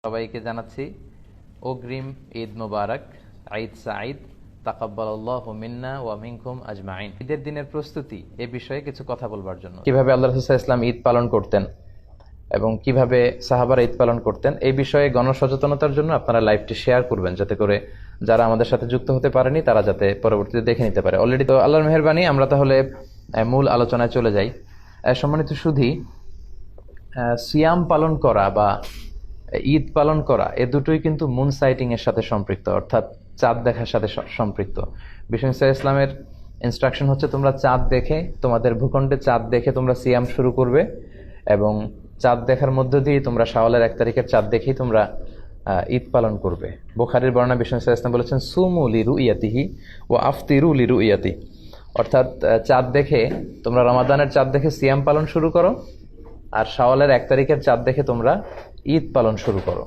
সবাইকে জানাচ্ছি অগ্রিম ঈদ মোবারক, ঈদ সাঈদ, তাকাব্বালাল্লাহু মিন্না ওয়া মিনকুম আজমাইন। ঈদের দিনের প্রস্তুতি এ বিষয়ে কিছু কথা বলবার জন্য, কিভাবে আল্লাহ রাসূল সাল্লাল্লাহু আলাইহি ওয়াসাল্লাম ঈদ পালন করতেন এবং কিভাবে সাহাবারা ঈদ পালন করতেন এই বিষয়ে গণসচেতনতার জন্য আপনারা লাইভটি শেয়ার করবেন, যাতে করে যারা আমাদের সাথে যুক্ত হতে পারেনি তারা যাতে পরবর্তীতে দেখে নিতে পারে। অলরেডি তো আল্লাহর মেহেরবানি, আমরা তাহলে মূল আলোচনায় চলে যাই। সম্মানিত সুধী, সিয়াম পালন করা বা ঈদ পালন করা এ দুটোই কিন্তু মুন সাইটিং এর সাথে সম্পৃক্ত, অর্থাৎ চাঁদ দেখার সাথে সম্পৃক্ত। বিষ্ণু ইসলামের ইনস্ট্রাকশন হচ্ছে, তোমরা চাঁদ দেখে, তোমাদের ভূখণ্ডে চাঁদ দেখে তোমরা সিয়াম শুরু করবে এবং চাঁদ দেখার মধ্য দিয়ে তোমরা শাওয়ালের 1 তারিখের চাঁদ দেখেই তোমরা ঈদ পালন করবে। বুখারীর বর্ণনা, বিষ্ণু ইসলাম বলেছেন, সুমু লিরুইয়াতিহি ওয়া আফতিরু লিরুইয়াতি, অর্থাৎ চাঁদ দেখে তোমরা রমাদানের চাঁদ দেখে সিয়াম পালন শুরু করো, আর শাওয়ালের 1 তারিখের চাঁদ দেখে তোমরা ঈদ পালন শুরু করো।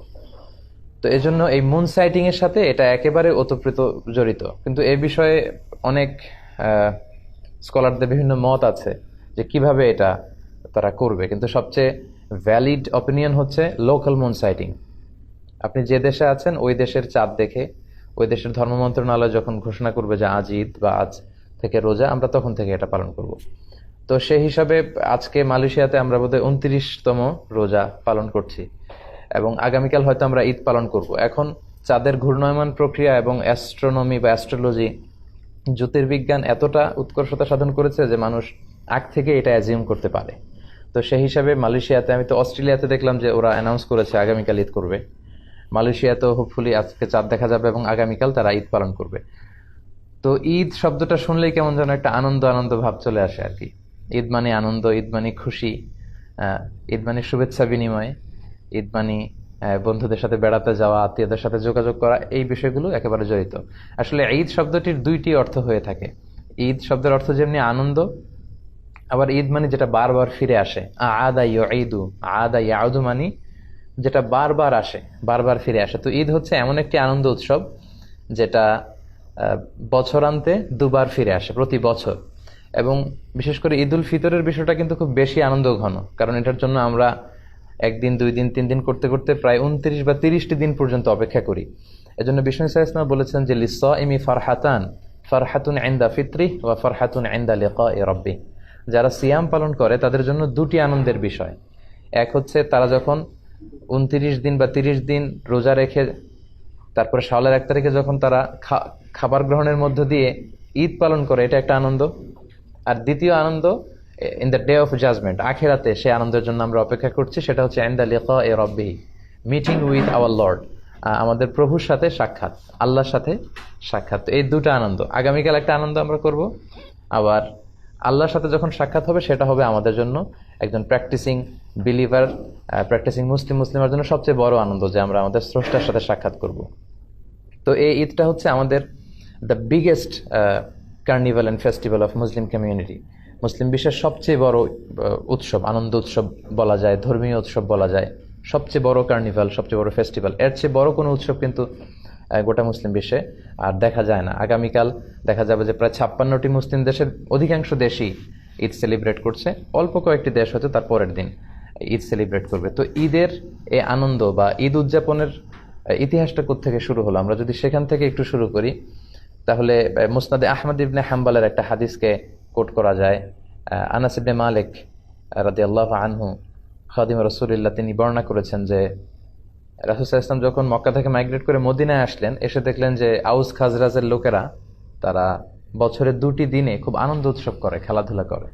তো এজন্য এই মুন সাইটিং এর সাথে এটা একেবারে ওতপ্রোত জড়িত। কিন্তু এই বিষয়ে অনেক স্কলারদের বিভিন্ন মত আছে যে কিভাবে এটা তারা করবে, কিন্তু সবচেয়ে ভ্যালিড অপিনিয়ন হচ্ছে লোকাল মুন সাইটিং। আপনি যে দেশে আছেন ওই দেশের চাঁদ দেখে, ওই দেশের ধর্ম মন্ত্রণালয় যখন ঘোষণা করবে যে আজ ঈদ বা আজ থেকে রোজা, আমরা তখন থেকে এটা পালন করব। তো সেই হিসাবে আজকে মালয়েশিয়াতে আমরা বোধহয় 29তম রোজা পালন করছি এবং আগামীকাল হয়তো আমরা ঈদ পালন করব। এখন চাঁদের ঘূর্ণয়মান প্রক্রিয়া এবং অ্যাস্ট্রোনমি বা অ্যাস্ট্রোলজি, জ্যোতির্বিজ্ঞান এতটা উৎকর্ষতা সাধন করেছে যে মানুষ আগ থেকে এটা অ্যাজিউম করতে পারে। তো সেই হিসাবে মালয়েশিয়াতে, আমি তো অস্ট্রেলিয়াতে দেখলাম যে ওরা অ্যানাউন্স করেছে আগামীকাল ঈদ করবে। মালয়েশিয়াতেও হোপফুলি আজকে চাঁদ দেখা যাবে এবং আগামীকাল তারা ঈদ পালন করবে। তো ঈদ শব্দটা শুনলেই কেমন যেন একটা আনন্দ আনন্দ ভাব চলে আসে আর কি। ঈদ মানে আনন্দ, ঈদ মানে খুশি, ঈদ মানে শুভেচ্ছা বিনিময়, ঈদ মানে বন্ধুদের সাথে বেড়াতে যাওয়া, আত্মীয়দের সাথে যোগাযোগ করা, এই বিষয়গুলো একেবারে জড়িত। আসলে ঈদ শব্দটির 2টি অর্থ হয়ে থাকে। ঈদ শব্দের অর্থ যেমনি আনন্দ, আবার ঈদ মানে যেটা বারবার ফিরে আসে। আদা ইয়াউদু, আদা ইয়াউদু মানে যেটা বারবার আসে, বারবার ফিরে আসে। তো ঈদ হচ্ছে এমন একটি আনন্দ উৎসব যেটা বছরান্তে 2বার ফিরে আসে প্রতি বছর। এবং বিশেষ করে ঈদ উল ফিতরের বিষয়টা কিন্তু খুব বেশি আনন্দ ঘন, কারণ এটার জন্য আমরা 1 দিন 2 দিন 3 দিন করতে করতে প্রায় 29 বা 30টি দিন পর্যন্ত অপেক্ষা করি। এজন্য বিষ্ণু ইসলাম বলেছেন যে লিসাইমি ফারহাতান, ফারহাতুন ইনদা ফিত্রি ওয়া ফারহাতুন ইনদা লিকাই রাব্বি। যারা সিয়াম পালন করে তাদের জন্য 2টি আনন্দের বিষয়। এক হচ্ছে তারা যখন 29 দিন বা 30 দিন রোজা রেখে তারপরে শাওয়ালের 1 তারিখে যখন তারা খাবার গ্রহণের মধ্য দিয়ে ঈদ পালন করে, এটা একটা আনন্দ। আর দ্বিতীয় আনন্দ in the day of judgement, আখিরাতে সে আনন্দের জন্য আমরা অপেক্ষা করছি, সেটা হচ্ছে ইনদা লিকাই রাব্বিহি, মিটিং উইথ আওয়ার লর্ড, আমাদের প্রভুর সাথে সাক্ষাৎ, আল্লাহর সাথে সাক্ষাৎ। এই 2টা আনন্দ। আগামীকাল একটা আনন্দ আমরা করব, আবার আল্লাহর সাথে যখন সাক্ষাৎ হবে সেটা হবে আমাদের জন্য, একজন প্র্যাকটিসিং বিলিভার, প্র্যাকটিসিং মুসলিমের জন্য সবচেয়ে বড় আনন্দ যে আমরা আমাদের স্রষ্টার সাথে সাক্ষাৎ করব। তো এই ঈদটা হচ্ছে আমাদের the biggest carnival and festival of Muslim community. মুসলিম বিশ্বের সবচেয়ে বড় উৎসব, আনন্দ উৎসব বলা যায়, ধর্মীয় উৎসব বলা যায়, সবচেয়ে বড় কার্নিভাল, সবচেয়ে বড় ফেস্টিভ্যাল। এর চেয়ে বড় কোনো উৎসব কিন্তু গোটা মুসলিম বিশ্বে আর দেখা যায় না। আগামীকাল দেখা যাবে যে প্রায় 56টি মুসলিম দেশের অধিকাংশ দেশই ঈদ সেলিব্রেট করছে। অল্প কয়েকটি দেশ হয়তো তার পরের দিন ঈদ সেলিব্রেট করবে। তো ঈদের এই আনন্দ বা ঈদ উদযাপনের ইতিহাসটা কোত্থেকে শুরু হলো, আমরা যদি সেখান থেকে একটু শুরু করি তাহলে মুসনাদে আহমদ ইবনে হাম্বলের একটা হাদিসকে কোট করা যায়। আনাস ইবনে মালিক রাদিয়াল্লাহু আনহু, খাদিম রাসূলুল্লাহ, তিনি বর্ণনা করেছেন যে রাসূল সাল্লাল্লাহু আলাইহি ওয়াসাল্লাম যখন মক্কা থেকে মাইগ্রেট করে মদিনায় আসলেন, এসে দেখলেন যে আউস খাজরাজের লোকেরা তারা বছরের 2টি দিনে খুব আনন্দ উৎসব করে, খেলাধুলা করে।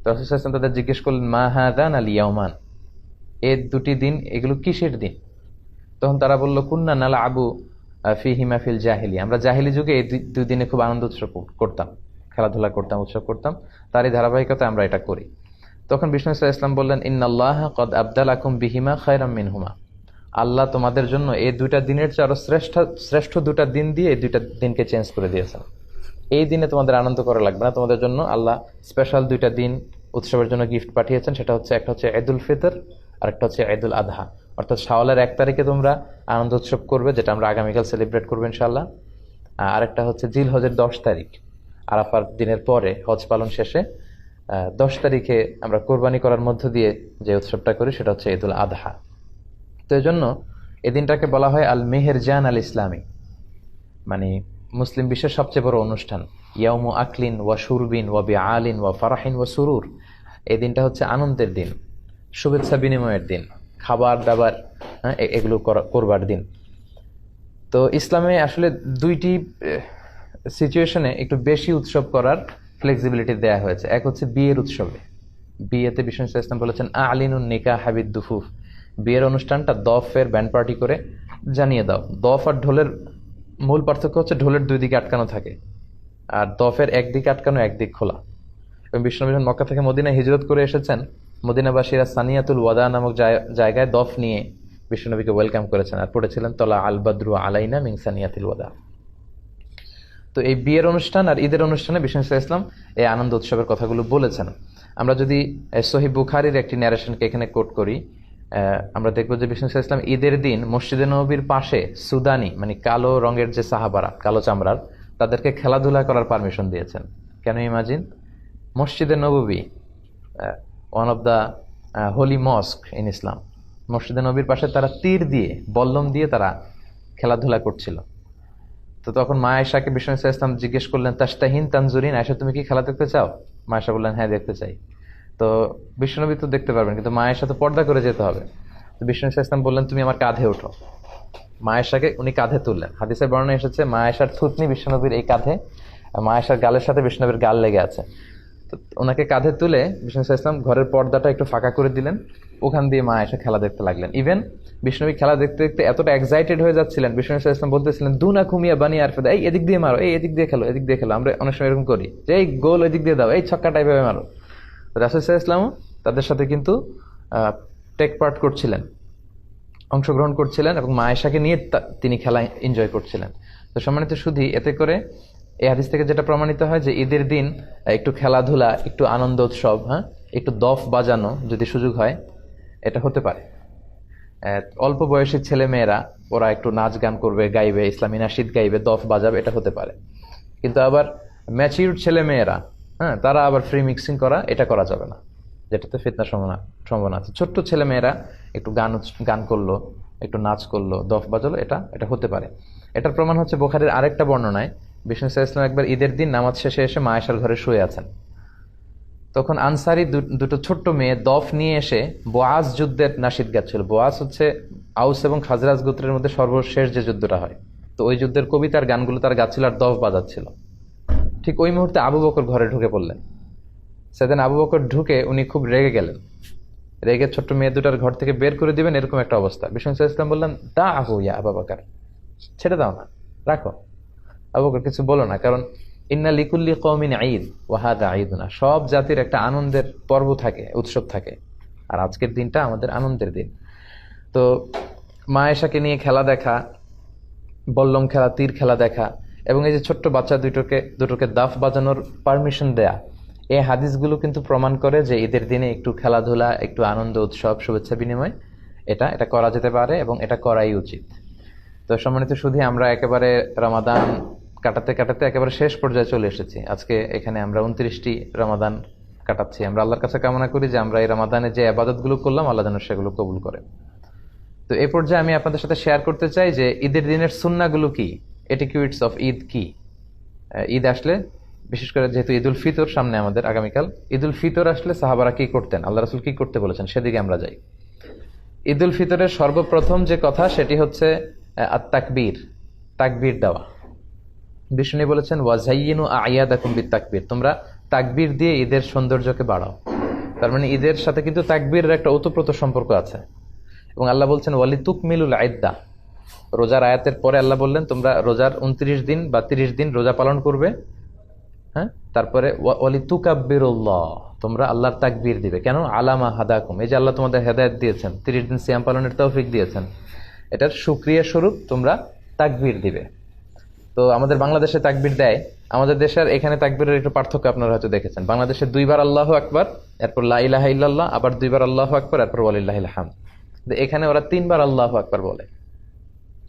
তো রাসূল সাল্লাল্লাহু আলাইহি ওয়াসাল্লাম তাদের জিজ্ঞেস করলেন, মা হাদান আল ইয়াউমান, এই 2টি দিন এগুলো কিসের দিন? তখন তারা বলল, কুন্না নালআবু ফিহিমা ফিল জাহিলিয়া, আমরা জাহিলি যুগে এই 2 দিনে খুব আনন্দ উৎসব করতাম, খেলাধুলা করতাম, উৎসব করতাম, তারই ধারাবাহিকতায় আমরা এটা করি। তখন বিষ্ণু সাল্লাল্লাহু আলাইহি ওয়াসাল্লাম বললেন, ইন্নাল্লাহা কদ আবদালাকুম বিহিমা খায়রাম মিনহুমা, আল্লাহ তোমাদের জন্য এই 2টা দিনের চেয়ে আরো শ্রেষ্ঠ 2টা দিন দিয়ে এই 2টা দিনকে চেঞ্জ করে দিয়েছেন। এই দিনে তোমাদের আনন্দ করা লাগবে না, তোমাদের জন্য আল্লাহ স্পেশাল 2টা দিন উৎসবের জন্য গিফট পাঠিয়েছেন। সেটা হচ্ছে, একটা হচ্ছে ঈদুল ফিতর আর একটা হচ্ছে ঈদুল আদহা। অর্থাৎ শাওয়ালের 1 তারিখে তোমরা আনন্দ উৎসব করবে, যেটা আমরা আগামীকাল সেলিব্রেট করবো ইনশাআল্লাহ। আরেকটা হচ্ছে জিলহজের 10 তারিখ, আরাফার দিনের পরে, হজ পালন শেষে 10 তারিখে আমরা কোরবানি করার মধ্য দিয়ে যে উৎসবটা করি সেটা হচ্ছে ঈদুল আদহা। তো এই জন্য এই দিনটাকে বলা হয় আল মেহেরজান আল ইসলামী, মানে মুসলিম বিশ্বের সবচেয়ে বড় অনুষ্ঠান। ইয়াউমু আকলিন ওয়া শুরবিন ওয়া বিআলিন ওয়া ফারাহিন ওয়া সুরুর। এই দিনটা হচ্ছে আনন্দের দিন, শুভেচ্ছা বিনিময়ের দিন, খাবার দাবার এগুলো করবার দিন। তো ইসলামে আসলে দুইটি সিচুয়েশনে একটু বেশি উৎসব করার ফ্লেক্সিবিলিটি দেয়া হয়েছে। এক হচ্ছে বিয়ের উৎসবে। বিয়েতে বিষ্ণু ইসলাম বলেছেন আলিনুন নিকাহ হাবিদ দুফুফ, বিয়ের অনুষ্ঠানটা দফের ব্যান্ড পার্টি করে জানিয়ে দাও। দফ আর ঢোলের মূল পার্থক্য হচ্ছে ঢোলের দুই দিকে আটকানো থাকে, আর দফের একদিকে আটকানো একদিক খোলা। এবং বিষ্ণু মক্কা থেকে মদিনায় হিজরত করে এসেছেন, মদিনাবাসীরা সানিয়াতুল ওয়াদা নামক জায়গায় দফ নিয়ে বিশ্বনবীকে ওয়েলকাম করেছেন আর পড়েছিলেন তলা আল বাদরু আলাইনা মিন সানিয়াতুল ওয়াদা। তো এই বিয়ের অনুষ্ঠান আর ঈদের অনুষ্ঠানে বিষ্ণু ইসলাম এই আনন্দ উৎসবের কথাগুলো বলেছেন। আমরা যদি সহিহ বুখারীর একটি ন্যারেশনকে এখানে কোট করি, আমরা দেখবো যে বিষ্ণু ইসলাম ঈদের দিন মসজিদে নববীর পাশে সুদানি, মানে কালো রঙের যে সাহাবারা, কালো চামড়ার, তাদেরকে খেলাধুলা করার পারমিশন দিয়েছেন। কেন? ইমাজিন, মসজিদে নববী, one of the holy mosque in Islam, মসজিদে নবীর পাশে তারা তীর দিয়ে, বল্লম দিয়ে তারা খেলাধুলা করছিল। তো তখন মা আয়েশাকে বিষ্ণু ইসলাম জিজ্ঞেস করলেন, তাস্তাহিন তানজুরিন, আয়েশা তুমি কি খেলা দেখতে চাও? মা আয়েশা বললেন, হ্যাঁ দেখতে চাই। তো বিশ্বনবী তো দেখতে পারবেন, কিন্তু মা আয়েশা তো পর্দা করে যেতে হবে। তো বিষ্ণু ইসলাম বললেন, তুমি আমার কাঁধে ওঠো। মা আয়েশাকে উনি কাঁধে তুললেন। হাদিসের বর্ণনা এসেছে মা আয়েশার থুতনি বিষ্ণুনবীর এই কাঁধে, মা আয়েশার গালের সাথে বিষ্ণুনবীর গাল লেগে আছে। তো ওনাকে কাঁধে তুলে বিষ্ণু ইসলাম ঘরের পর্দাটা একটু ফাঁকা করে দিলেন, ওখান দিয়ে মা আয়েশা খেলা দেখতে লাগলেন। ইভেন বিষ্ণুনবী খেলা দেখতে দেখতে এতটা এক্সাইটেড হয়ে যাচ্ছিলেন, বিষ্ণু ইসলাম বলতেছিলেন, দুনা কুমিয়া বানি আর ফেদা, এই এদিক দিয়ে মারো, এই এদিক দিয়ে খেলো, এদিক দিয়ে খেলো। আমরা অনেক সময় এরকম করি যে এই গোল এদিক দিয়ে দাও, এই ছক্কা টাইপের মারো। রাসূল সাল্লাল্লাহু আলাইহি ওয়াসাল্লামও তাদের সাথে কিন্তু টেক পার্ট করছিলেন, অংশগ্রহণ করছিলেন, এবং মা আয়েশাকে নিয়ে তিনি খেলা এনজয় করছিলেন। তো সম্মানিত সুধী, এতে করে এই হাদিস থেকে যেটা প্রমাণিত হয় যে ঈদের দিন একটু খেলাধুলা, একটু আনন্দ উৎসব, একটু দফ বাজানো যদি সুযোগ হয়, এটা হতে পারে। অল্প বয়সী ছেলে মেয়েরা ওরা একটু নাচ গান করবে, গাইবে, ইসলামী নাশিদ গাইবে, দফ বাজাবে, এটা হতে পারে। কিন্তু আবার ম্যাচিউর ছেলে মেয়েরা, তারা আবার ফ্রি মিক্সিং করা, এটা করা যাবে না, যেটাতে ফিতনার সম্ভাবনা আছে। ছোট্ট ছেলে মেয়েরা একটু গান করলো, একটু নাচ করলো, দফ বাজালো, এটা হতে পারে। এটার প্রমাণ হচ্ছে বুখারীর আরেকটা বর্ণনায় বিষ্ণু ইসলাম একবার ঈদের দিন নামাজ শেষে এসে মা আয়েশার ঘরে শুয়ে আছেন। তখন আনসারি দুটো ছোট্ট মেয়ে দফ নিয়ে এসে বোয়াজ যুদ্ধের নাশিদ গাচ্ছিল। বোয়াজ হচ্ছে আউস এবং খাজরাজ গোত্রের মধ্যে সর্বশেষ যে যুদ্ধটা হয়, তো ওই যুদ্ধের কবিতার গানগুলো তার গাচ্ছিল আর দফ বাজাচ্ছিল। ঠিক ওই মুহূর্তে আবু বকর ঘরে ঢুকে পড়লেন। সেদিন আবু বকর ঢুকে উনি খুব রেগে গেলেন, রেগে ছোট্ট মেয়ে দুটার ঘর থেকে বের করে দিবেন এরকম একটা অবস্থা। বিষ্ণু ইসলাম বললেন, দা আহু ইয়া আবু বকর, ছেড়ে দাও না, রাখো। আবু বকর কিছু বলো না, কারণ ইন্না লিকুল্লি কওমিন ঈদ ওয়া হাযা ঈদুনা, সব জাতির একটা আনন্দের পর্ব থাকে, উৎসব থাকে, আর আজকের দিনটা আমাদের আনন্দের দিন। তো মা আয়েশাকে নিয়ে খেলা দেখা, বল্লম খেলা, তীর খেলা দেখা, এবং এই যে ছোট্ট বাচ্চা দুটোকে দাফ বাজানোর পারমিশন দেয়া, এই হাদিসগুলো কিন্তু প্রমাণ করে যে ঈদের দিনে একটু খেলাধুলা, একটু আনন্দ উৎসব, শুভেচ্ছা বিনিময়, এটা করা যেতে পারে এবং এটা করাই উচিত। তো সম্মানিত সুধী, আমরা একেবারে রমাদান কাটাতে কাটাতে একেবারে শেষ পর্যায়ে চলে এসেছি। আজকে এখানে আমরা 29টি রমাদান কাটাচ্ছি। আমরা আল্লাহর কাছে কামনা করি যে আমরা এই রমাদানে যে ইবাদতগুলো করলাম, আল্লাহ যেন সেগুলো কবুল করে। তো এই পর্যায়ে আমি আপনাদের সাথে শেয়ার করতে চাই যে ঈদের দিনের সুন্নাহগুলো কি, এটিকিউটস অফ ঈদ কি। ঈদ আসলে, বিশেষ করে যেহেতু ঈদুল ফিতর সামনে আমাদের আগামীকাল, ঈদুল ফিতর আসলে সাহাবারা কি করতেন, আল্লাহ রাসূল কি করতে বলেছেন, সেদিকে আমরা যাই। ঈদুল ফিতরের সর্বপ্রথম যে কথা সেটি হচ্ছে তাকবীর, তাকবীর দেওয়া। বিষ্ণু বলেছেন, ওয়াজাইয়িনু আ'য়াদাকুম বিত-তাকবীর, তোমরা তাকবীর দিয়ে ঈদের সৌন্দর্যকে বাড়াও। তার মানে ঈদের সাথে কিন্তু তাকবীরের একটা ওতপ্রোত সম্পর্ক আছে। এবং আল্লাহ বলছেন, ওয়ালিতুকমিলুল ইদ্দাহ, রোজার আয়াতের পরে আল্লাহ বললেন তোমরা রোজার 29 দিন বা 30 দিন রোজা পালন করবে। তারপরে ওয়ালিতুকাব্বিরুল্লাহ, তোমরা আল্লাহর তাকবীর দিবে। কেন? আলামা হাদাকুম, এই যে আল্লাহ তোমাদের হেদায়েত দিয়েছেন, 30 দিন সিয়াম পালনের তৌফিক দিয়েছেন, এটার শুকরিয়া স্বরূপ তোমরা তাকবীর দিবে। তো আমাদের বাংলাদেশে তাকবীর দেয়, আমাদের দেশের এখানে তাকবীরের একটু পার্থক্য আপনারা হয়তো দেখেছেন। বাংলাদেশে 2 বার আল্লাহু আকবার, এরপর লা ইলাহা ইল্লাল্লাহ, আবার 2 বার আল্লাহু আকবার, এরপর ওয়ালিল্লাহিল হামদ। এখানে ওরা 3 বার আল্লাহু আকবার বলে।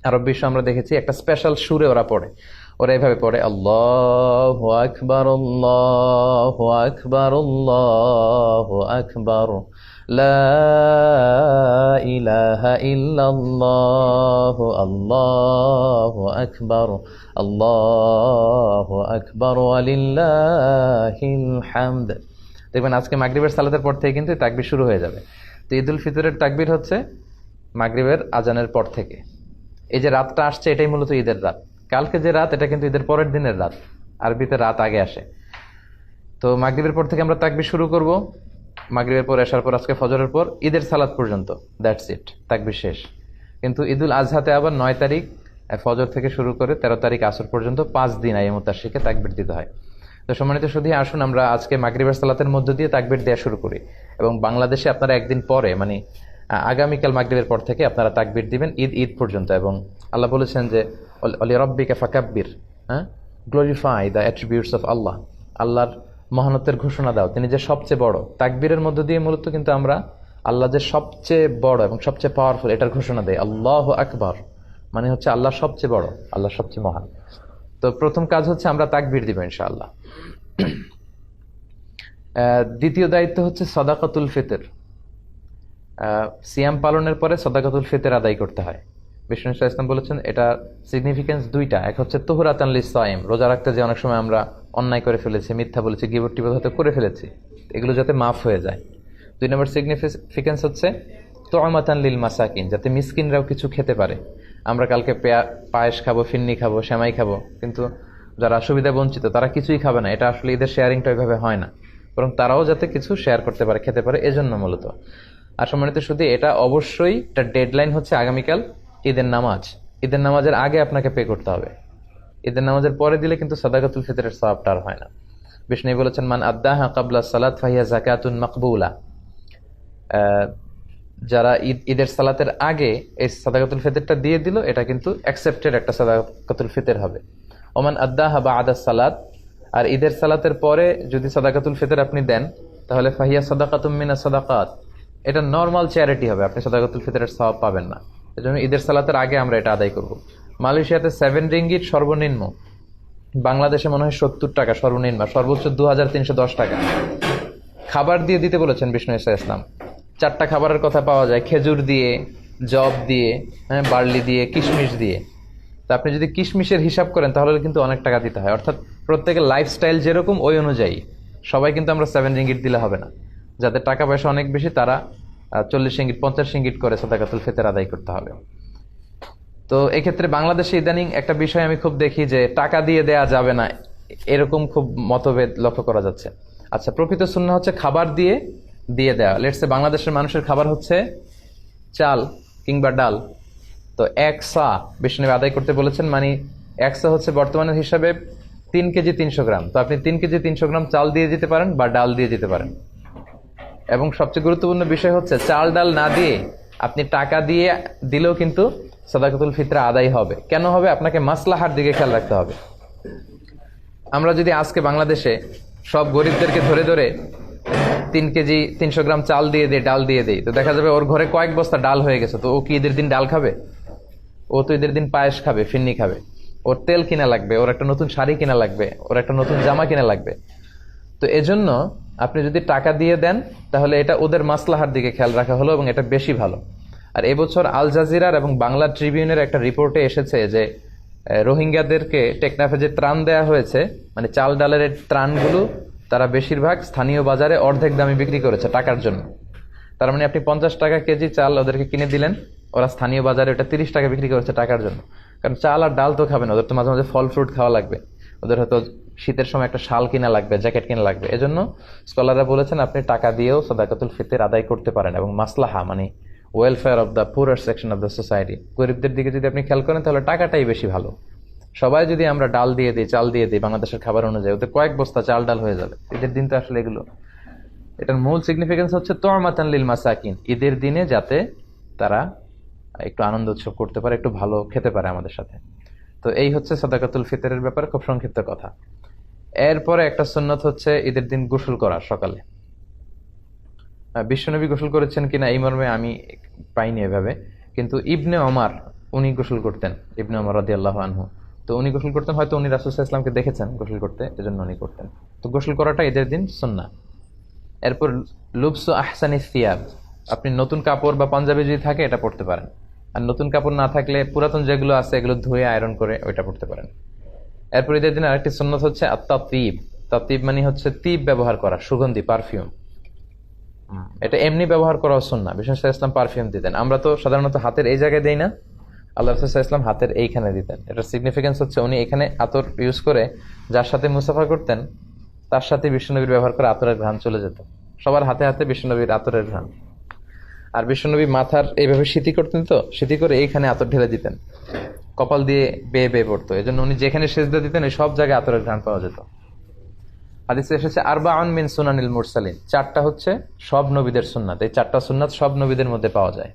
আরব বিশ্ব আমরা দেখেছি একটা স্পেশাল সুরে ওরা পড়ে, ওরা এভাবে পড়ে, আল্লাহু আকবার, আল্লাহু আকবার, আল্লাহু আকবার, লা ইলাহা ইল্লাল্লাহু আল্লাহু আকবার, আল্লাহু আকবার ওয়ালিল্লাহিল হামদ। দেখবেন আজকে মাগরিবের সালাতের পর থেকে কিন্তু তাকবীর শুরু হয়ে যাবে। তো ঈদুল ফিতরের তাকবীর হচ্ছে মাগরিবের আজানের পর থেকে। এই যে রাতটা আসছে এটাই মূলত ঈদের রাত। কালকে যে রাত এটা কিন্তু ঈদের পরের দিনের রাত, আরবিতে রাত আগে আসে। তো মাগরিবের পর থেকে আমরা তাকবীর শুরু করব, মাগরিবের পর এশার পর আজকে ফজরের পর ঈদের সালাত পর্যন্ত, দ্যাটস ইট, তাকবীর শেষ। কিন্তু ঈদুল আজহাতে আবার 9 তারিখ ফজর থেকে শুরু করে 13 তারিখ আসর পর্যন্ত 5 দিন আইয়ামুত তাশরিকে তাকবীর দিতে হয়। তো সম্মানিত শুধু আসুন আমরা আজকে মাগরিবের সালাতের মধ্য দিয়ে তাকবীর দেওয়া শুরু করি, এবং বাংলাদেশে আপনারা একদিন পরে মানে আগামীকাল মাগরিবের পর থেকে আপনারা তাকবীর দিবেন ঈদ পর্যন্ত। এবং আল্লাহ বলেছেন যে অলি রব্বিকা ফাকাব্বির, হ্যাঁ, গ্লোরিফাই দ্য অ্যাট্রিবিউটস অফ আল্লাহ, আল্লাহর মহানত্বের ঘোষণা দাও, তিনি যে সবচেয়ে বড়। তাকবীরের মধ্য দিয়ে মূলত কিন্তু আমরা আল্লাহ যে সবচেয়ে বড় এবং সবচেয়ে পাওয়ারফুল এটার ঘোষণা দেয়। আল্লাহু আকবার মানে হচ্ছে আল্লাহ সবচেয়ে বড়, আল্লাহ সবচেয়ে মহান। তো প্রথম কাজ হচ্ছে আমরা তাকবীর দিব ইনশাআল্লাহ। দ্বিতীয় দায়িত্ব হচ্ছে সাদাকাতুল ফিতর। সিয়াম পালনের পরে সাদাকাতুল ফিতর আদায় করতে হয়। বিষ্ণু সাল্লাল্লাহু আলাইহি ওয়াসাল্লাম বলেছেন এটা সিগনিফিকেন্স দুইটা, এক হচ্ছে তুহরাতান লিস-সাইম, রোজা রাখতে যে অনেক সময় আমরা অন্যায় করে ফেলেছি, মিথ্যা বলেছি, গীবত টিবত হয়তো করে ফেলেছি, এগুলো যাতে মাফ হয়ে যায়। 2 নম্বর সিগনিফিকেন্স হচ্ছে তুআমাতান লিল মাসাকিন, যাতে মিসকিনরাও কিছু খেতে পারে। আমরা কালকে পায়েস খাবো, ফিন্নি খাবো, সেমাই খাবো, কিন্তু যারা সুবিধা বঞ্চিত তারা কিছুই খাবে না। এটা আসলে ঈদের শেয়ারিংটা ওইভাবে হয় না, বরং তারাও যাতে কিছু শেয়ার করতে পারে, খেতে পারে, এজন্য মূলত। আর সম্মানিত শুধু এটা অবশ্যই একটা ডেডলাইন হচ্ছে আগামীকাল ঈদের নামাজ। ঈদের নামাজের আগে আপনাকে পে করতে হবে। ঈদের নামাজের পরে দিলে কিন্তু সাদাকাতুল ফিতরের সওয়াবটা আর হয় না। বিষ্ণু বলেছেন মান আদ্দাহা ক্বাবলা সালাত ফাহিয়া যাকাতুন মাকবুলা, যারা ঈদের সালাতের আগে এই সাদাকাতুল ফিতরটা দিয়ে দিল এটা কিন্তু অ্যাকসেপ্টেড একটা সাদাকাতুল ফিতর হবে। ওমান আদ্দাহা বা'দা সালাত, আর ঈদের সালাতের পরে যদি সাদাকাতুল ফিতর আপনি দেন তাহলে ফাহিয়া সাদাকাতুম মিনাস সাদাকাত, এটা নরমাল চ্যারিটি হবে, আপনি সাদাকাতুল ফিতরের সওয়াব পাবেন না। এজন্য ঈদের সালাতের আগে আমরা এটা আদায় করব। মালয়েশিয়াতে 7 রিঙ্গিট সর্বনিম্ন, বাংলাদেশে মনে হয় 70 টাকা সর্বনিম্ন, সর্বোচ্চ 2310 টাকা। খাবার দিয়ে দিতে বলেছেন বিষ্ণু ইসলাম। 4টা খাবারের কথা পাওয়া যায়, খেজুর দিয়ে, জব দিয়ে, হ্যাঁ, বার্লি দিয়ে, কিশমিশ দিয়ে। তা আপনি যদি কিশমিশের হিসাব করেন তাহলে কিন্তু অনেক টাকা দিতে হয়। অর্থাৎ প্রত্যেকের লাইফস্টাইল যেরকম ওই অনুযায়ী সবাই কিন্তু আমরা 7 রিঙ্গিট দিলে হবে না। যাদের টাকা পয়সা অনেক বেশি তারা 40 রিঙ্গিট 50 রিঙ্গিট করে সাদাকাতুল ফিতর আদায় করতে হবে। তো এক্ষেত্রে বাংলাদেশে ইদানিং একটা বিষয় আমি খুব দেখি যে টাকা দিয়ে দেয়া যাবে না, এরকম খুব মতভেদ লক্ষ্য করা যাচ্ছে। আচ্ছা, প্রকৃত সুন্নাহ হচ্ছে খাবার দিয়ে দেয়া। লেটস সে বাংলাদেশের মানুষের খাবার হচ্ছে চাল কিংবা ডাল, তো 1 সা বিষ্ণু আদায় করতে বলেছেন, মানে 1 সা হচ্ছে বর্তমানের হিসাবে 3 কেজি 300 গ্রাম। তো আপনি 3 কেজি 300 গ্রাম চাল দিয়ে দিতে পারেন বা ডাল দিয়ে দিতে পারেন। এবং সবচেয়ে গুরুত্বপূর্ণ বিষয় হচ্ছে চাল ডাল না দিয়ে আপনি টাকা দিয়ে দিলেও কিন্তু সাদাকাতুল ফিতর আদায় হবে। কেন হবে? আপনাকে মাসলাহার দিকে খেয়াল রাখতে হবে। আমরা যদি আজকে বাংলাদেশে সব গরিবদেরকে ধরে ধরে 3 কেজি 300 গ্রাম চাল দিয়ে দেয়, ডাল দিয়ে দেয়, তো দেখা যাবে ওর ঘরে কয়েক বস্তা ডাল হয়ে গেছে। তো ও কি ঈদের দিন ডাল খাবে? ও তো ঈদের দিন পায়েস খাবে, ফিন্নি খাবে। ওর তেল কিনা লাগবে, ওর একটা নতুন শাড়ি কিনা লাগবে, ওর একটা নতুন জামা কিনা লাগবে। তো এজন্য আপনি যদি টাকা দিয়ে দেন তাহলে এটা ওদের মাসলাহার দিকে খেয়াল রাখা হলো, এবং এটা বেশি ভালো। আর এবছর আল জাজিরার এবং বাংলা ট্রিবিউনের একটা রিপোর্টে এসেছে যে রোহিঙ্গাদেরকে টেকনাফে যে ত্রাণ দেয়া হয়েছে, মানে চাল ডালের ত্রাণগুলো তারা বেশিরভাগ স্থানীয় বাজারে অর্ধেক দামে বিক্রি করেছে টাকার জন্য। তার মানে আপনি 50 টাকা কেজি চাল ওদেরকে কিনে দিলেন, ওরা স্থানীয় বাজারে ওটা 30 টাকা বিক্রি করেছে টাকার জন্য। কারণ চাল আর ডাল তো খাবে না, ওদের তো মাঝে মাঝে ফল ফ্রুট খাওয়া লাগবে, ওদের হয়তো শীতের সময় একটা শাল কিনা লাগবে, জ্যাকেট কিনা লাগবে। এজন্য স্কলাররা বলেছেন আপনি টাকা দিয়েও সাদাকাতুল ফিতর আদায় করতে পারেন, এবং মাসলাহা মানে welfare of the poorer section of the society, গরিবদের দিকে যদি আপনি খেয়াল করেন তাহলে টাকাটাই বেশি ভালো। সবাই যদি আমরা ডাল দিয়ে দিই, চাল দিয়ে দিই বাংলাদেশের খাবার অনুযায়ী, ওদের কয়েক বস্তা চাল ডাল হয়ে যাবে ঈদের দিন। তো আসলে এগুলো, এটার মূল সিগনিফিকেন্স হচ্ছে তুআমাতান লিল মাসাকিন, ঈদের দিনে যাতে তারা একটু আনন্দ উৎসব করতে পারে, একটু ভালো খেতে পারে আমাদের সাথে। তো এই হচ্ছে সাদাকাতুল ফিতরের ব্যাপারে খুব সংক্ষিপ্ত কথা। এরপরে একটা সুন্নত হচ্ছে ঈদের দিন গোসল করা সকালে। বিশ্বনবী গোসল করেছেন কিনা এই মর্মে আমি পাইনি এভাবে, কিন্তু ইবনে ওমর উনি গোসল করতেন, ইবনে ওমর রাদিয়াল্লাহু আনহু। তো উনি গোসল করতেন, হয়তো উনি রাসূল সাল্লাল্লাহু আলাইহি ওয়াসাল্লামকে দেখেছেন গোসল করতে, এজন্য উনি করতেন। তো গোসল করাটা ঈদের দিন সুন্নাহ। এরপর লুবসু আহসানিস সিয়াব, আপনি নতুন কাপড় বা পাঞ্জাবি যদি থাকে এটা পড়তে পারেন, আর নতুন কাপড় না থাকলে পুরাতন যেগুলো আছে এগুলো ধুয়ে আয়রন করে ওইটা পড়তে পারেন। এরপর ঈদের দিন আরেকটি সুন্নত হচ্ছে আত-তাতিব। তাতিব মানে হচ্ছে তিব ব্যবহার করা, সুগন্ধি, পারফিউম। এটা এমনি ব্যবহার করাও সুন্নাহ। বিষ্ণু সাল্লাল্লাহু আলাইহি ওয়াসাল্লাম পারফিউম দিতেন, আমরা তো সাধারণত হাতের এই জায়গায় দেই না, আল্লাহ রাসূল সাল্লাল্লাহু আলাইহি ওয়াসাল্লাম হাতের এইখানে দিতেন। এটার সিগনিফিকেন্স হচ্ছে উনি এখানে আতর ইউজ করে যার সাথে মুসাফা করতেন তার সাথে বিশ্বনবীর ব্যবহার করে আতরের ঘ্রাণ চলে যেত। সবার হাতে হাতে বিশ্বনবীর আতরের ঘ্রাণ। আর বিশ্বনবী মাথার এইভাবে সিঁথি করতেন, তো সিঁথি করে এইখানে আতর ঢেলে দিতেন, কপাল দিয়ে বেয়ে বেয়ে পড়তো। এই জন্য উনি যেখানে সেজদা দিতেন ওই সব জায়গায় আতরের ঘ্রাণ পাওয়া যেত। হাদিসে এসেছে আরবাউন মিন সুনানিল মুরসালিন, 4টা হচ্ছে সব নবীদের সুন্নাত। এই 4টা সুন্নাত সব নবীদের মধ্যে পাওয়া যায়।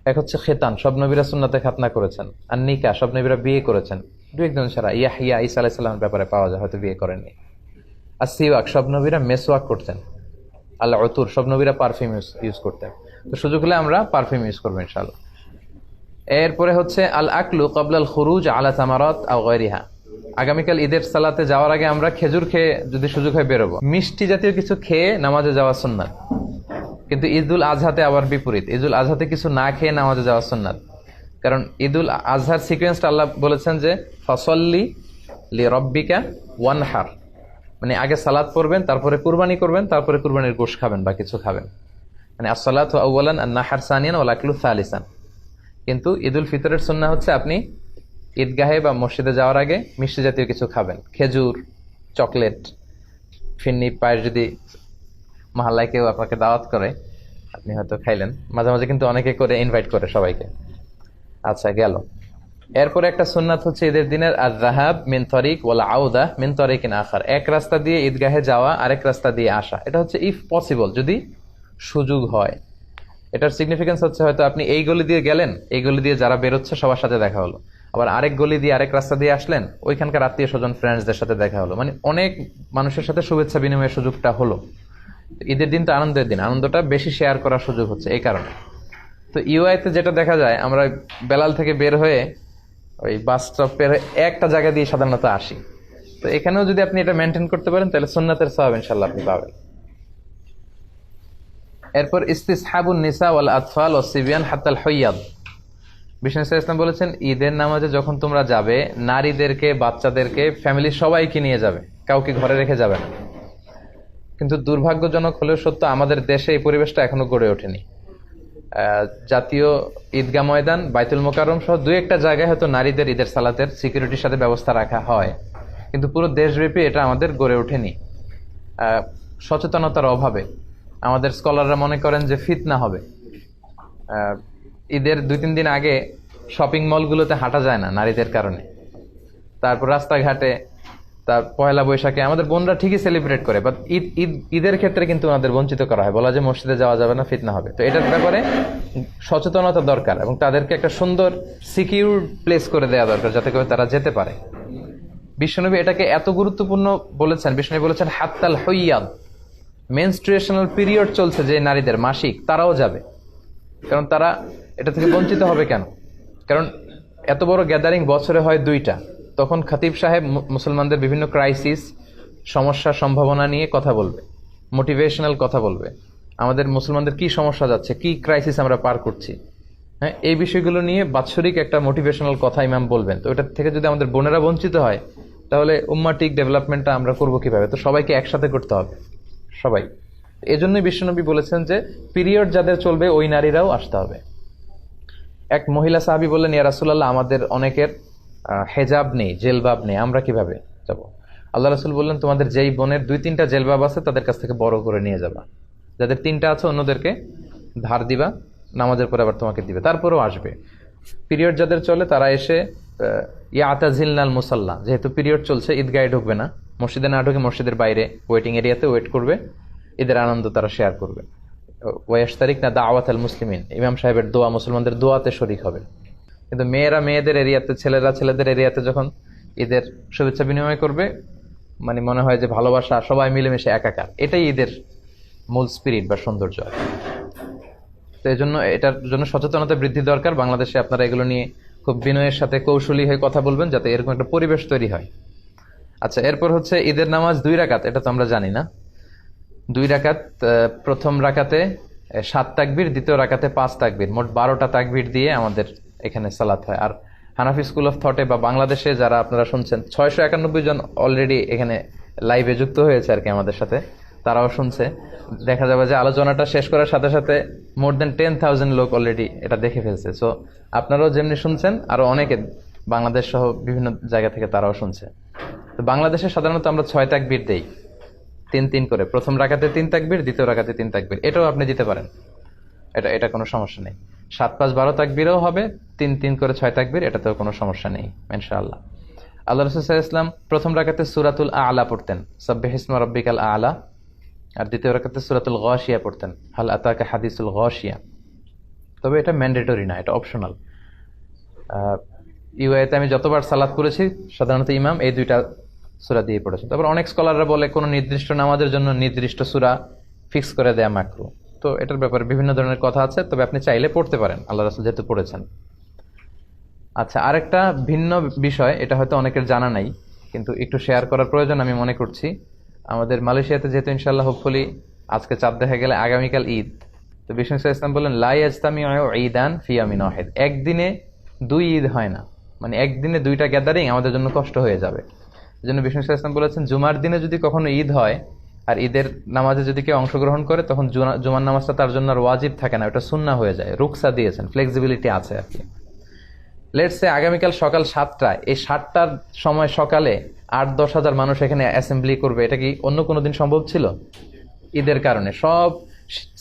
এক হচ্ছে খেতান, সব নবীরা সুন্নাতে খাতনা করেছেন। আর নিকা, সব নবীরা বিয়ে করেছেন, দু একজন ছাড়া। ইয়াহইয়া ঈসা আলাইহিস সালামের ব্যাপারে পাওয়া যায়, হয়তো বিয়ে করেননি। আর সিওয়াক, সব নবীরা মেসওয়াক করতেন। আল্লাহ উতুর, সব নবীরা পারফিউম ইউজ করতেন। তো সুযোগ হলে আমরা পারফিউম ইউজ করবো ইনশাআল্লাহ। এরপরে হচ্ছে আল আকলু ক্বাবলাল খুরুজ আলা তামারাত আও গায়রিহা। আগামীকাল ঈদের সালাতে যাওয়ার আগে আমরা খেজুর খেয়ে যদি সুযোগ হয় বেরোবো। মিষ্টি জাতীয় কিছু খেয়ে নামাজে যাওয়া সুন্নাত। কিন্তু ঈদুল আজহাতে আবার বিপরীত, ঈদুল আজহাতে কিছু না খেয়ে নামাজে যাওয়া সুন্নাত। কারণ ঈদুল আজহার সিকোয়েন্সটা আল্লাহ বলেছেন যে ফাসল্লি লিরাব্বিকা ওয়ানহার, মানে আগে সালাত পড়বেন, তারপরে কুরবানি করবেন, তারপরে কুরবানির গোশত খাবেন বা কিছু খাবেন। মানে আসসালাতু আউওয়ালান আন নাহার সানিয়ান ওয়াল আকলু সালিসান। কিন্তু ঈদুল ফিতরের সুন্নাহ হচ্ছে আপনি ঈদগাহে বা মসজিদে যাওয়ার আগে মিষ্টি জাতীয় কিছু খাবেন, খেজুর, চকলেট, ফিন্নি, পায়েস। যদি মহল্লায় কেউ আপনাকে দাওয়াত করে আপনি হয়তো খাইলেন, মাঝে মাঝে কিন্তু অনেকে করে ইনভাইট করে সবাইকে। আচ্ছা, গেল। এরপরে একটা সুন্নাত হচ্ছে ঈদের দিনের আয-যাহাব মিন তরিক ওয়াল আউদা মিন তরিকিন আখার। এক রাস্তা দিয়ে ঈদগাহে যাওয়া, আরেক রাস্তা দিয়ে আসা। এটা হচ্ছে ইফ পসিবল, যদি সুযোগ হয়। এটার সিগনিফিকেন্স হচ্ছে হয়তো আপনি এই গলি দিয়ে গেলেন, এই গলি দিয়ে যারা বেরোচ্ছে সবার সাথে দেখা হলো, আবার আরেক গলি দিয়ে আরেক রাস্তা দিয়ে আসলেন, ওইখানকার আত্মীয় স্বজন ফ্রেন্ডসদের সাথে দেখা হলো, মানে অনেক মানুষের সাথে শুভেচ্ছা বিনিময়ের সুযোগটা হলো। ঈদের দিন তো আনন্দের দিন, আনন্দটা বেশি শেয়ার করার সুযোগ হচ্ছে এই কারণে। তো ইউআইতে যেটা দেখা যায়, আমরা বেলাল থেকে বের হয়ে ওই বাস স্টপের একটা জায়গা দিয়ে সাধারণত আসি। তো এখানেও যদি আপনি এটা মেনটেন করতে পারেন তাহলে সুন্নাতের সওয়াব ইনশাআল্লাহ আপনি পাবেন। এরপর ইস্তিসহাবুন নিসা ওয়াল আতফাল ওয়াস সিবিয়ান হাত্তাল হুইয়াদ। বিষ্ণু সাল্লাল্লাহু আলাইহি ওয়াসাল্লাম বলেছেন ঈদের নামাজে যখন তোমরা যাবে, নারীদেরকে, বাচ্চাদেরকে, ফ্যামিলির সবাইকে নিয়ে যাবে, কাউকে ঘরে রেখে যাবে না। কিন্তু দুর্ভাগ্যজনক হলেও সত্য, আমাদের দেশে এই পরিবেশটা এখনো গড়ে ওঠেনি। জাতীয় ঈদগাহ ময়দান, বাইতুল মোকাররম সহ দুই একটা জায়গায় হয়তো নারীদের ঈদের সালাতের সিকিউরিটির সাথে ব্যবস্থা রাখা হয়, কিন্তু পুরো দেশব্যাপী এটা আমাদের গড়ে ওঠেনি। সচেতনতার অভাবে আমাদের স্কলাররা মনে করেন যে ফিতনা হবে। ঈদের 2-3 দিন আগে শপিং মলগুলোতে হাঁটা যায় না নারীদের কারণে। তারপর রাস্তাঘাটে, তার পয়লা বৈশাখে আমাদের বোনরা ঠিকই সেলিব্রেট করে, বাট ঈদের ক্ষেত্রে কিন্তু ওনাদের বঞ্চিত করা হয়, বলা যে মসজিদে যাওয়া যাবে না, ফিতনা হবে। তো এটার ব্যাপারে সচেতনতা দরকার এবং তাদেরকে একটা সুন্দর সিকিউর প্লেস করে দেওয়া দরকার যাতে করে তারা যেতে পারে। বিশ্বনবী এটাকে এত গুরুত্বপূর্ণ বলেছেন, বিশ্বনবী বলেছেন হাত্তাল হুইয়াদ, মেনস্ট্রুয়েশনাল পিরিয়ড চলছে যে নারীদের, মাসিক, তারাও যাবে। কারণ তারা এটা থেকে বঞ্চিত হবে কেন? কারণ এত বড় গ্যাদারিং বছরে হয় 2টা, তখন খতিব সাহেব মুসলমানদের বিভিন্ন ক্রাইসিস, সমস্যা, সম্ভাবনা নিয়ে কথা বলবে, মোটিভেশনাল কথা বলবে, আমাদের মুসলমানদের কি সমস্যা যাচ্ছে, কি ক্রাইসিস আমরা পার করছি, হ্যাঁ, এই বিষয়গুলো নিয়ে বাৎসরিক একটা মোটিভেশনাল কথা ইমাম বলবেন। তো এটা থেকে যদি আমাদের বোনেরা বঞ্চিত হয় তাহলে উম্মাটিক ডেভেলপমেন্টটা আমরা করবো কিভাবে? তো সবাইকে একসাথে করতে হবে, সবাই। এজন্যই বিশ্বনবী বলেছেন যে পিরিয়ড যাদের চলবে ওই নারীরাও আসতে হবে। এক মহিলা সাহাবী বললেন, ইয়া রাসূলুল্লাহ, আমাদের অনেকের হেজাব নেই, জেলবাব নেই, আমরা কিভাবে যাব? আল্লাহ রাসূল বললেন, তোমাদের যেই বোনের 2-3টা জেলবাব আছে তাদের কাছ থেকে বড় করে নিয়ে যাবা, যাদের 3টা আছে অন্যদেরকে ধার দিবা, নামাজের পরে আবার তোমাকে দিবে, তারপরেও আসবে। পিরিয়ড যাদের চলে তারা এসে ইয়াতাজিলনাল মুসাল্লা, যেহেতু পিরিয়ড চলছে ঈদগাহে ঢুকবে না, মসজিদে না ঢুকে মসজিদের বাইরে ওয়েটিং এরিয়াতে ওয়েট করবে, ঈদের আনন্দ তারা শেয়ার করবে। ওয়াশতারিক না দাওয়াত আল মুসলিমিন, ইমাম সাহেবের দোয়া, মুসলমানদের দোয়াতে শরীক হবে। কিন্তু মেয়েরা মেয়েদের এরিয়াতে, ছেলেরা ছেলেদের এরিয়াতে যখন ঈদের শুভেচ্ছা বিনিময় করবে, মানে মনে হয় যে ভালোবাসা, সবাই মিলেমিশে একাকার। এটাই ঈদের মূল স্পিরিট বা সৌন্দর্য। তো এই জন্য এটার জন্য সচেতনতা বৃদ্ধি দরকার। বাংলাদেশে আপনারা এগুলো নিয়ে খুব বিনয়ের সাথে কৌশলী হয়ে কথা বলবেন যাতে এরকম একটা পরিবেশ তৈরি হয়। আচ্ছা, এরপর হচ্ছে ঈদের নামাজ 2 রাকাত, এটা তো আমরা জানি না। 2 রাকাত, প্রথম রাকাতে 7 তাকবীর, দ্বিতীয় রাকাতে 5 তাকবীর, মোট 12টা তাকবীর দিয়ে আমাদের এখানে সালাত হয়। আর হানাফি স্কুল অফ থটে বা বাংলাদেশে যারা আপনারা শুনছেন 691 জন অলরেডি এখানে লাইভে যুক্ত হয়েছে আর কি আমাদের সাথে, তারাও শুনছে। দেখা যাবে যে আলোচনাটা শেষ করার সাথে সাথে মোর দেন 10,000 লোক অলরেডি এটা দেখে ফেলছে। সো আপনারাও যেমনি শুনছেন, আরো অনেকে বাংলাদেশ সহ বিভিন্ন জায়গা থেকে তারাও শুনছে। তো বাংলাদেশে সাধারণত আমরা 6 তাকবীর দেই, 3 করে। প্রথম রাকাতে 3 তাকবীর, দ্বিতীয় রাকাতে 3 তাকবীর, এটাও আপনি দিতে পারেন, এটা কোনো সমস্যা নেই। 7, 5, 12 তাকবীরও হবে, 3 করে 6 তাকবীর, এটাতেও কোনো সমস্যা নেই ইনশাআল্লাহ। আল্লাহ রাসূল সাল্লাল্লাহু আলাইহি ওয়াসাল্লাম প্রথম রাকাতে সূরাতুল আ'লা পড়তেন, সাব্বিহিসমা রাব্বিকাল আ'লা, আর দ্বিতীয় রাকাতে সূরাতুল গাশিয়া পড়তেন, হাল আতাকা হাদিসুল গাশিয়া। তবে এটা ম্যান্ডেটরি না, এটা অপশনাল। ইউএতে আমি যতবার সালাত করেছি সাধারণত ইমাম এই 2টা সূরা দিয়ে পড়েছে। তারপর অনেক স্কলাররা বলে কোনো নির্দিষ্ট নামাজের জন্য নির্দিষ্ট সূরা ফিক্স করে দেয়া মাকরু। তো এটার ব্যাপারে বিভিন্ন ধরনের কথা আছে, তবে আপনি চাইলে পড়তে পারেন, আল্লাহ রাসূল যেহেতু পড়েছেন। আচ্ছা, আরেকটা ভিন্ন বিষয়, এটা হয়তো অনেকের জানা নাই, কিন্তু একটু শেয়ার করার প্রয়োজন আমি মনে করছি। আমাদের মালয়েশিয়াতে যেহেতু ইনশাআল্লাহ হোপফুলি আজকে চাঁদ দেখা গেলে আগামীকাল ঈদ, তো বিষ্ণু সাল্লাল্লাহু আলাইহি ওয়াসাল্লাম বললেন লা ইয়াজতামিউ ঈদান ফি ইয়ামিন ওয়াহিদ, একদিনে 2 ঈদ হয় না, মানে একদিনে 2টা গ্যাদারিং আমাদের জন্য কষ্ট হয়ে যাবে। এজন্য বিষ্ণু সাল্লাল্লাহু আলাইহি ওয়াসাল্লাম বলেছেন জুমার দিনে যদি কখনো ঈদ হয় আর ঈদের নামাজে যদি কেউ অংশগ্রহণ করে, তখন জুমার নামাজটা তার জন্য আর ওয়াজিব থাকে না, ওটা সুন্নাহ হয়ে যায়। রুকসা দিয়েছেন, ফ্লেক্সিবিলিটি আছে আর কি। লেটস সে আগামীকাল সকাল 7টায়, এই 7টার সময় সকালে 8-10 হাজার মানুষ এখানে অ্যাসেম্বলি করবে, এটা কি অন্য কোনো দিন সম্ভব ছিল? ঈদের কারণে সব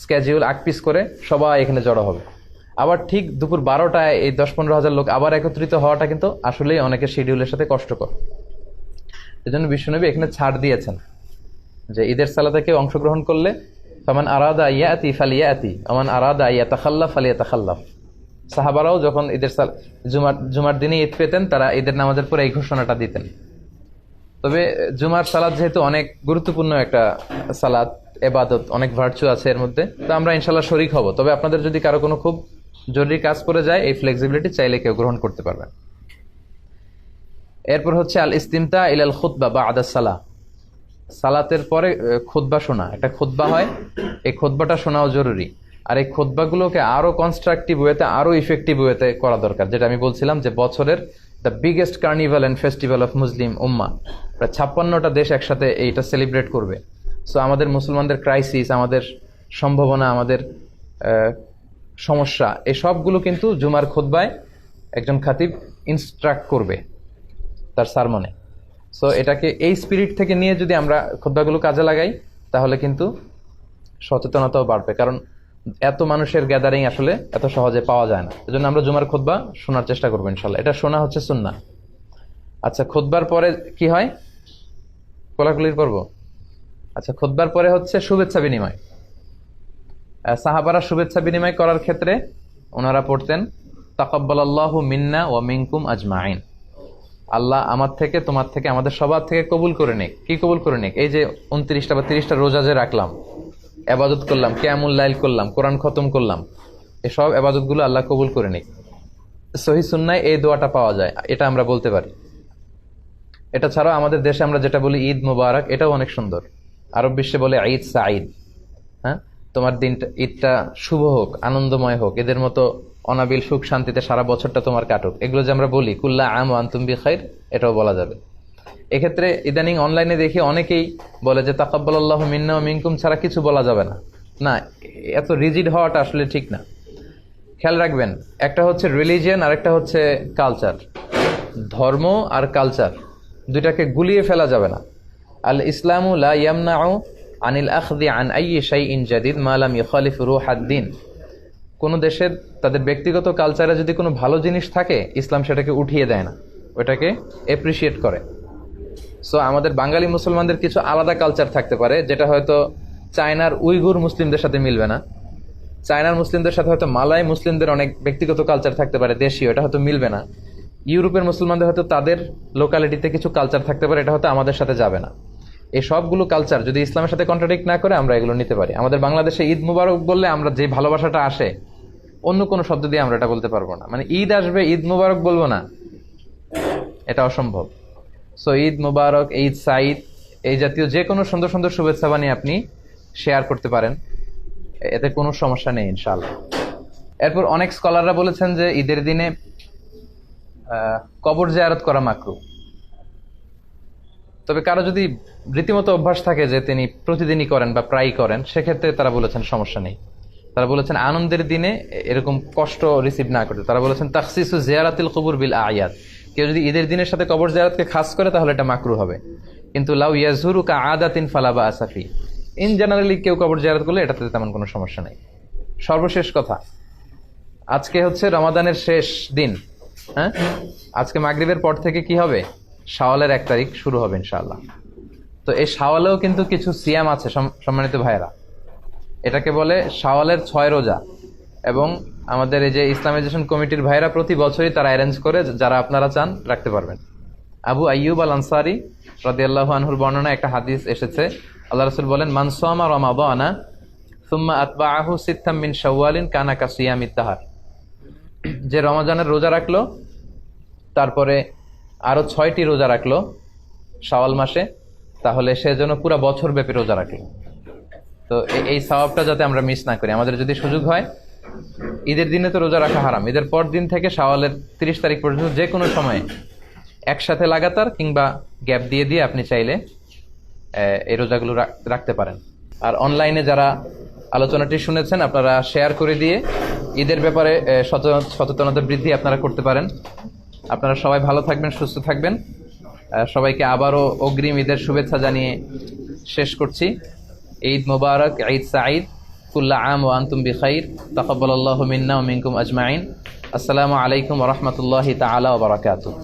স্কেডিউল আকপিস করে সবাই এখানে জড়ো হবে। আবার ঠিক দুপুর 12টায় এই 10-15 হাজার লোক আবার একত্রিত হওয়াটা কিন্তু আসলেই অনেকের শিডিউলের সাথে কষ্টকর। এজন্য বিশ্বনবী এখানে ছাড় দিয়েছেন যে ঈদের সালাতে কেউ অংশগ্রহণ করলে ফামান আরাদা ইয়াতি ফালিয়াতি ওমান আরাদা ইয়াতাখাল্লাফ ফালিয়াতাখাল্লাফ। সাহাবারাও যখন ঈদের জুমার দিনে ঈদ পেতেন, তারা ঈদের নামাজের পরে এই ঘোষণাটা দিতেন। তবে জুমার সালাত যেহেতু অনেক গুরুত্বপূর্ণ একটা সালাত, ইবাদত, অনেক ভার্চু আছে এর মধ্যে, তো আমরা ইনশাআল্লাহ শরীক হব। তবে আপনাদের যদি কারো কোনো খুব জরুরি কাজ পড়ে যায়, এই ফ্লেক্সিবিলিটি চাইলে কেউ গ্রহণ করতে পারবেন। এরপর হচ্ছে আল ইস্তিমতা ইলাল খুতবা বা'দা সালাহ, সালাতের পরে খুতবা শোনা। একটা খুতবা হয়, এই খুতবাটা শোনাও জরুরি। আর এই খুতবাগুলোকে আরো কনস্ট্রাকটিভ ওয়েতে, আরো ইফেক্টিভ ওয়েতে করা দরকার। যেটা আমি বলছিলাম যে বছরের the biggest carnival and festival of Muslim উম্মাহ, প্রায় 56টা দেশ একসাথে এইটা সেলিব্রেট করবে। সো আমাদের মুসলমানদের ক্রাইসিস, আমাদের সম্ভাবনা, আমাদের সমস্যা, এই সবগুলো কিন্তু জুমার খুতবায় একজন খাতিব ইনস্ট্রাক্ট করবে তার সারমনে। সো এটাকে এই স্পিরিট থেকে নিয়ে যদি আমরা খুতবাগুলো কাজে লাগাই, তাহলে কিন্তু সচেতনতাও বাড়বে। কারণ এত মানুষের গ্যাদারিং আসলে এত সহজে পাওয়া যায় না। এজন্য আমরা জুমার খুতবা শোনার চেষ্টা করবো ইনশাল্লাহ। এটা শোনা হচ্ছে সুন্নাহ। আচ্ছা, খুতবার পরে কি হয়? কোলাকুলির পর্ব। আচ্ছা, খুতবার পরে হচ্ছে শুভেচ্ছা বিনিময়। সাহাবারা শুভেচ্ছা বিনিময় করার ক্ষেত্রে ওনারা পড়তেন তাকাব্বালাল্লাহু মিন্না ওয়া মিনকুম আজমাইন, আল্লাহ আমার থেকে, তোমার থেকে, আমাদের সবার থেকে কবুল করে নিক। কি কবুল করে নিক? এই যে 29টা বা 30টা রোজা যে রাখলাম, ইবাদত করলাম, কিয়ামুল লাইল করলাম, কোরআন খতম করলাম, এসব ইবাদতগুলো আল্লাহ কবুল করে নিক। সহিহ সুন্নায় এই দোয়াটা পাওয়া যায়, এটা আমরা বলতে পারি। এটা ছাড়াও আমাদের দেশে আমরা যেটা বলি ঈদ মুবারক, এটাও অনেক সুন্দর। আরব বিশ্বে বলে ঈদ সাঈদ। হ্যাঁ, তোমার দিনটা, ঈদটা শুভ হোক, আনন্দময় হোক, এদের মতো অনাবিল সুখ শান্তিতে সারা বছরটা তোমার কাটুক। এগুলো যে আমরা বলি কুল্লা আম ওয়া আনতুম বিখাইর, এটাও বলা যাবে। এক্ষেত্রে ইদানিং অনলাইনে দেখি অনেকেই বলে যে তাকাব্বালাল্লাহু মিন্না ওয়া মিনকুম ছাড়া কিছু বলা যাবে না। না, এত রিজিড হওয়াটা আসলে ঠিক না। খেয়াল রাখবেন, একটা হচ্ছে রিলিজিয়ান আর একটা হচ্ছে কালচার। ধর্ম আর কালচার দুইটাকে গুলিয়ে ফেলা যাবে না। আল ইসলামু লা ইয়ামনাউ আনিল আখদি আন আইয়ি শাইইন জাদিদ মা লাম ইখালিফ রূহাদ-দ্বীন। কোন দেশের তাদের ব্যক্তিগত কালচারে যদি কোনো ভালো জিনিস থাকে, ইসলাম সেটাকে উঠিয়ে দেয় না, ওটাকে এপ্রিসিয়েট করে। সো আমাদের বাঙালি মুসলমানদের কিছু আলাদা কালচার থাকতে পারে, যেটা হয়তো চায়নার উইগুর মুসলিমদের সাথে মিলবে না। চায়নার মুসলিমদের সাথে হয়তো মালয় মুসলিমদের অনেক ব্যক্তিগত কালচার থাকতে পারে, দেশীয়, এটা হয়তো মিলবে না। ইউরোপের মুসলমানদের হয়তো তাদের লোকালিটিতে কিছু কালচার থাকতে পারে, এটা হয়তো আমাদের সাথে যাবে না। এই সবগুলো কালচার যদি ইসলামের সাথে কন্ট্রাডিক্ট না করে, আমরা এগুলো নিতে পারি। আমাদের বাংলাদেশে ঈদ মুবারক বললে আমরা যে ভালোবাসাটা আসে, অন্য কোনো শব্দ দিয়ে আমরা এটা বলতে পারবো না। মানে ঈদ আসবে, ঈদ মুবারক বলবো না, এটা অসম্ভব। সো ঈদ মুবারক, ঈদ সাঈদ, এই জাতীয় যে কোনো সুন্দর সুন্দর শুভেচ্ছা বানিয়ে আপনি শেয়ার করতে পারেন। এতে কোনো সমস্যা নেই ইনশাআল্লাহ। এরপর অনেক স্কলাররা বলেছেন যে ঈদের দিনে কবর জিয়ারত করা মাকরুহ। তবে কারো যদি রীতিমতো অভ্যাস থাকে যে তিনি প্রতিদিনই করেন বা প্রায়ই করেন, সেক্ষেত্রে তারা বলেছেন সমস্যা নেই। তারা বলেছেন আনন্দের দিনে এরকম কষ্ট রিসিভ না করতে। তারা বলেছেন তাখসিসু জিয়ারাতিল কুবুর বিল আয়াত, কেউ যদি ঈদের দিনের সাথে কবর জিয়ারতকে খাস করে তাহলে এটা মাকরুহ হবে। কিন্তু লাউ ইয়াজুরু কা আদাতিন ফালা বা'সা ফি, ইন জেনারেলি কেউ কবর জিয়ারত করলে এটাতে তেমন কোনো সমস্যা নেই। সর্বশেষ কথা, আজকে হচ্ছে রমাদানের শেষ দিন। হ্যাঁ, আজকে মাগরিবের পর থেকে কি হবে, শাওয়ালের 1 তারিখ শুরু হবে ইনশাআল্লাহ। তো এই শাওয়ালেও কিন্তু কিছু সিয়াম আছে সম্মানিত ভাইয়েরা, এটাকে বলে শাওয়ালের 6 রোজা। এবং আমাদের এই যে ইসলামাইজেশন কমিটির ভাইয়েরা প্রতি বছরই তারা অ্যারেঞ্জ করে, যারা আপনারা চান রাখতে পারবেন। আবু আইয়ুব আল আনসারি রাদিয়াল্লাহু আনহুর বর্ণনা একটা হাদিস এসেছে, আল্লাহ রাসূল বলেন, মান সামা রমাদানা সুম্মা আতবাআহু সিত্তাম মিন শাওয়ালিন কানা কাসিয়ামিদ দাহর। যে রমজানের রোজা রাখলো, তারপরে আরো 6টি রোজা রাখলো শাওয়াল মাসে, তাহলে সে যেন পুরো বছর ব্যাপী রোজা রাখলো। তো এই সওয়াবটা যাতে আমরা মিস না করি, আমাদের যদি সুযোগ হয়, ঈদের দিনে তো রোজা রাখা হারাম, ঈদের পর দিন থেকে শাওয়ালের 30 তারিখ পর্যন্ত যে কোনো সময়ে একসাথে লাগাতার কিংবা গ্যাপ দিয়ে দিয়ে আপনি চাইলে এই রোজাগুলো রাখতে পারেন। আর অনলাইনে যারা আলোচনাটি শুনেছেন, আপনারা শেয়ার করে দিয়ে ঈদের ব্যাপারে সচেতনতা বৃদ্ধি আপনারা করতে পারেন। আপনারা সবাই ভালো থাকবেন, সুস্থ থাকবেন। সবাইকে আবারও অগ্রিম ঈদের শুভেচ্ছা জানিয়ে শেষ করছি। ঈদ মোবারক, ঈদ সাঈদ, কুল্লা আম ওয়া আনতুম বিখাইর, তাকাব্বালাল্লাহু মিন্না ওয়া মিনকুম আজমাইন। আসসালামু আলাইকুম ওয়া রাহমাতুল্লাহি তাআলা ওয়া বারাকাতুহু।